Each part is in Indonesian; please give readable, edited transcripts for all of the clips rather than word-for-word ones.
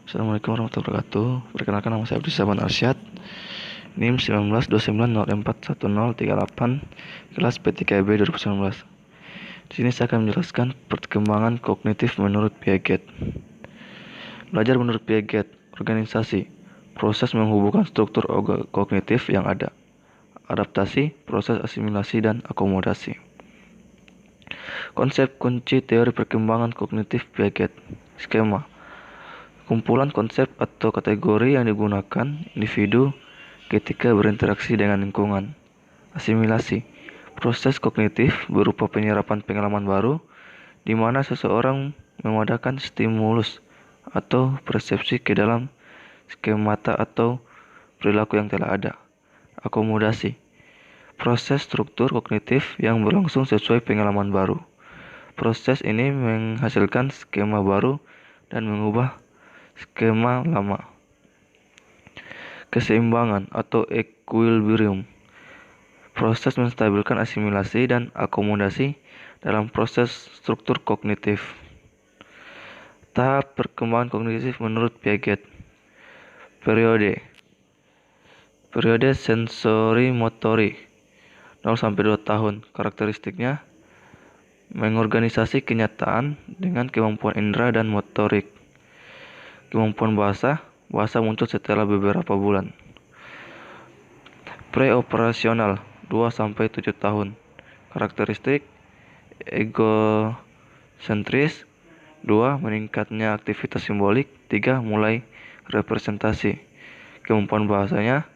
Assalamualaikum warahmatullahi wabarakatuh. Perkenalkan, nama saya Abdul Saban Arsyad, NIM 1929041038, kelas P3B 2019. Di sini saya akan menjelaskan perkembangan kognitif menurut Piaget. Belajar menurut Piaget, organisasi, proses menghubungkan struktur kognitif yang ada. Adaptasi, proses asimilasi dan akomodasi. Konsep kunci teori perkembangan kognitif Piaget. Skema, kumpulan konsep atau kategori yang digunakan individu ketika berinteraksi dengan lingkungan. Asimilasi, proses kognitif berupa penyerapan pengalaman baru, di mana seseorang memadamkan stimulus atau persepsi ke dalam skemata atau perilaku yang telah ada. Akomodasi, proses struktur kognitif yang berlangsung sesuai pengalaman baru. Proses ini menghasilkan skema baru dan mengubah skema lama. Keseimbangan atau equilibrium, proses menstabilkan asimilasi dan akomodasi dalam proses struktur kognitif. Tahap perkembangan kognitif menurut Piaget. Periode sensori motorik 0-2 tahun. Karakteristiknya mengorganisasi kenyataan dengan kemampuan indera dan motorik. Kemampuan bahasa muncul setelah beberapa bulan. Preoperasional 2-7 tahun. Karakteristik egosentris, 2 meningkatnya aktivitas simbolik, 3 mulai representasi. Kemampuan bahasanya,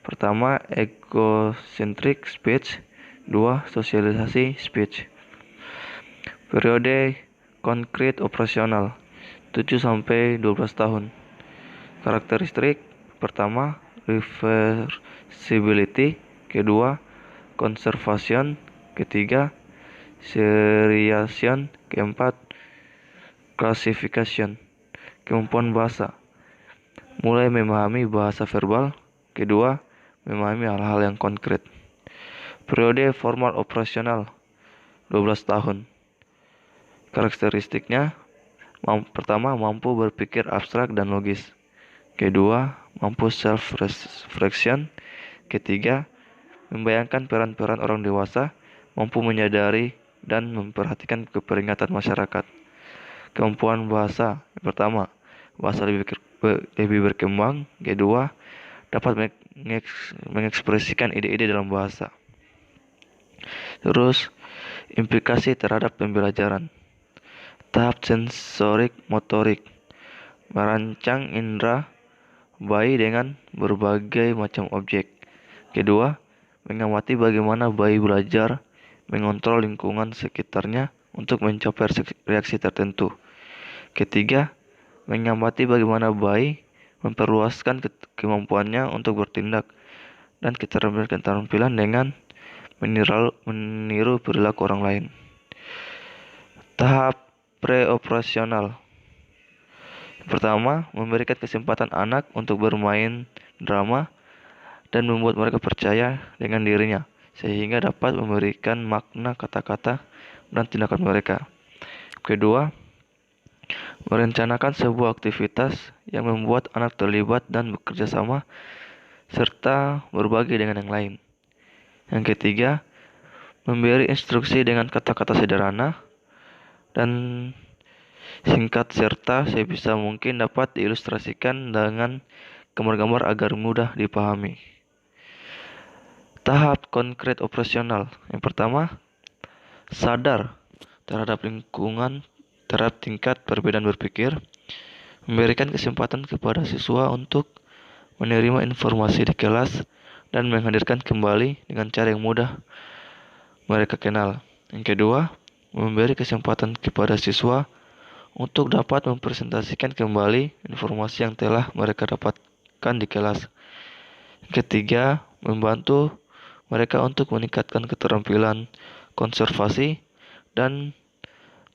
pertama egocentric speech, 2 sosialisasi speech. Periode konkret operasional 7-12 tahun. Karakteristik pertama reversibility, kedua conservation, ketiga seriation, keempat classification. Kemampuan bahasa, mulai memahami bahasa verbal, kedua memahami hal-hal yang konkret. Periode formal operasional 12 tahun. Karakteristiknya, pertama mampu berpikir abstrak dan logis, kedua mampu self-reflection, ketiga membayangkan peran-peran orang dewasa, mampu menyadari dan memperhatikan keperingatan masyarakat. Kemampuan bahasa, pertama bahasa lebih berkembang, kedua dapat mengekspresikan ide-ide dalam bahasa. Terus implikasi terhadap pembelajaran. Tahap sensorik motorik, merancang indera bayi dengan berbagai macam objek. Kedua, mengamati bagaimana bayi belajar mengontrol lingkungan sekitarnya untuk mencapai reaksi tertentu. Ketiga, mengamati bagaimana bayi memperluaskan kemampuannya untuk bertindak dan keterampilan dengan meniru perilaku orang lain. Tahap preoperasional. Pertama, memberikan kesempatan anak untuk bermain drama dan membuat mereka percaya dengan dirinya, sehingga dapat memberikan makna kata-kata dan tindakan mereka. Kedua, merencanakan sebuah aktivitas yang membuat anak terlibat dan bekerja sama, serta berbagi dengan yang lain. Yang ketiga, memberi instruksi dengan kata-kata sederhana dan singkat serta sebisa mungkin dapat diilustrasikan dengan gambar-gambar agar mudah dipahami. Tahap konkret operasional. Yang pertama, sadar terhadap lingkungan, terhadap tingkat perbedaan berpikir, memberikan kesempatan kepada siswa untuk menerima informasi di kelas dan menghadirkan kembali dengan cara yang mudah mereka kenal. Yang kedua, memberi kesempatan kepada siswa untuk dapat mempresentasikan kembali informasi yang telah mereka dapatkan di kelas. Ketiga, membantu mereka untuk meningkatkan keterampilan konservasi dan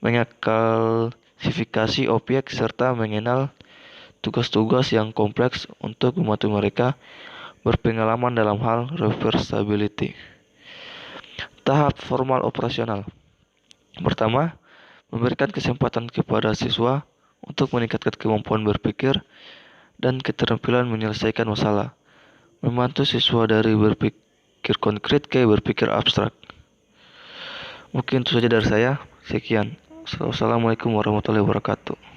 mengklasifikasi objek serta mengenal tugas-tugas yang kompleks untuk membantu mereka berpengalaman dalam hal reversibility. Tahap formal operasional. Pertama, memberikan kesempatan kepada siswa untuk meningkatkan kemampuan berpikir dan keterampilan menyelesaikan masalah, membantu siswa dari berpikir konkret ke berpikir abstrak. Mungkin itu saja dari saya. Sekian. Wassalamualaikum warahmatullahi wabarakatuh.